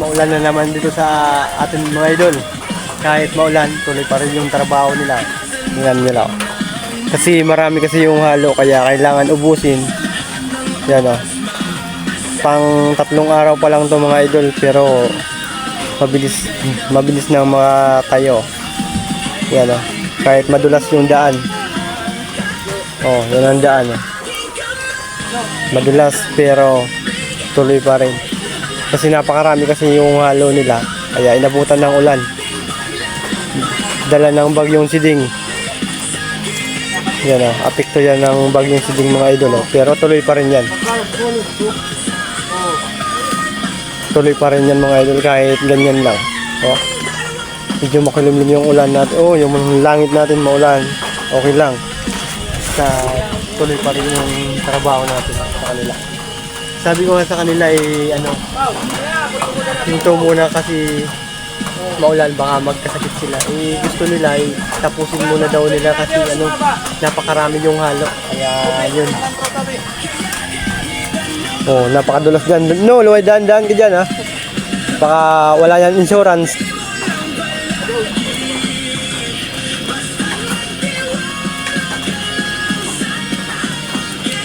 maulan na naman dito sa atin mga idol. Kahit maulan, tuloy pa rin yung trabaho nila. Tingnan nila. Kasi marami kasi yung halo, kaya kailangan ubusin. Yan o. Pang 3 araw pa lang to mga idol, pero mabilis na mga tayo. Yan o. Kahit madulas yung daan. Oh, yan ang daan o. Madulas pero tuloy pa rin. Kasi napakarami kasi yung halo nila, kaya inabutan ng ulan. Dala ng bagyong Siding. Yan o, apekto yan ng bagyong Siding mga idol o. Pero tuloy pa rin yan. Tuloy pa rin yan mga idol kahit ganyan lang. O, medyo makulimlim yung ulan natin. Oh, yung langit natin maulan. Okay lang. Sa tuloy pa rin yung trabaho natin sa kanila. Sabi ko nga sa kanila ano, hinto muna kasi maulan, baka magkasakit sila. Gusto nila tapusin muna daw nila kasi ano, napakarami yung halo. Kaya yun. Oh, napakadulas dyan. No, luway daan-daan ka dyan ha. Baka wala yan insurance.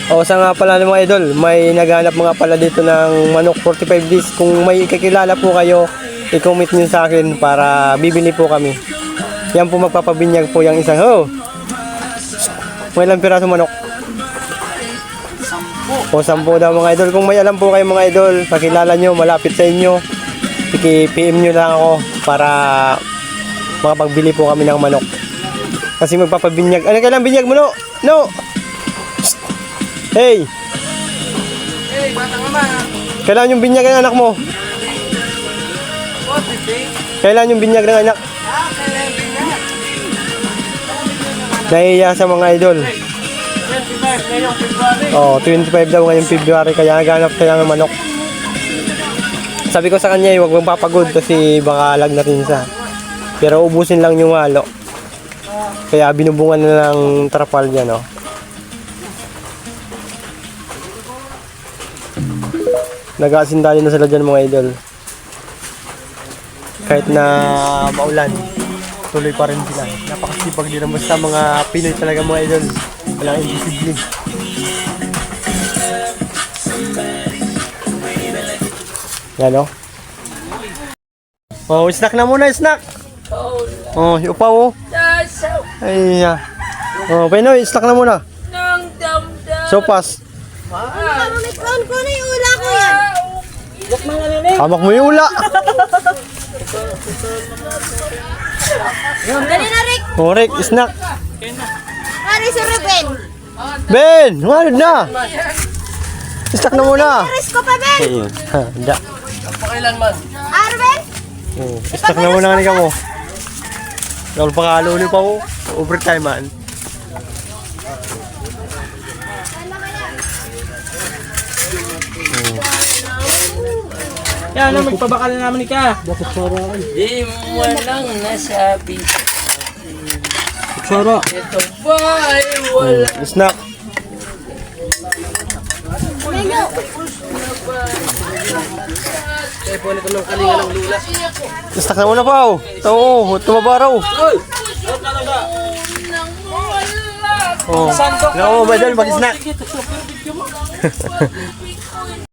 O sa nga pala ng mga idol, may naghanap mga pala dito ng manok 45 days. Kung may kakilala po kayo, i-comment nyo sa akin para bibili po kami. Yan po magpapabinyag po yung isang. Oh! May ilang piraso manok? 10. O 10 daw mga idol. Kung may alam po kayo mga idol, kakilala nyo, malapit sa inyo, i-PM nyo lang ako para makapagbili po kami ng manok. Kasi magpapabinyag. Ano kailang binyag mo no? No! Hey! Hey, batang mama! Kailan yung binyag ng anak mo? Kailan yung binyag ng anak? Kailan yung binyag? Nahiya sa mga idol. 25 ngayong February. Oh, 25 daw ngayong February, kaya naghanap tayo ng manok. Sabi ko sa kanya, huwag mong papagod kasi baka lagnatin siya. Pero ubusin lang yung halo. Kaya binubungan na ng trapal dyan, oh. Nag-aasindali na sila dyan mga idol. Kahit na maulan, tuloy pa rin sila. Napakasipag nila. Basta mga Pinoy talaga mga idol. Walang indiscipline. Yan o. Oh, snack na muna, snack. Oh, upaw o. Ay, oh, Pinoy, snack na muna. Sopas. Marunong ko na yung ula ko yan. Hamak mo yung ula. Dali na, Rick. Oh, Rick, snack. Ari si Ruben. Ben, huwag na. Snack na muna. Aris ko pa, Ben. Ayun, handa. Pakailan man? Arben? Oh, snack na muna ka mo. Kalau pangalo ni pa mo. Overtime man. Yan, ano, magpabakal na naman ka. Di mo lang nasabi. Sara. Ito ba ay wala. Snack. Kaya po nito ng kalinga ng lula. Snack na muna pa. Oo, tumabaraw. Uy! Ano talaga? Oh. Nga mo ba dyan mag-snack? Sige, video mo.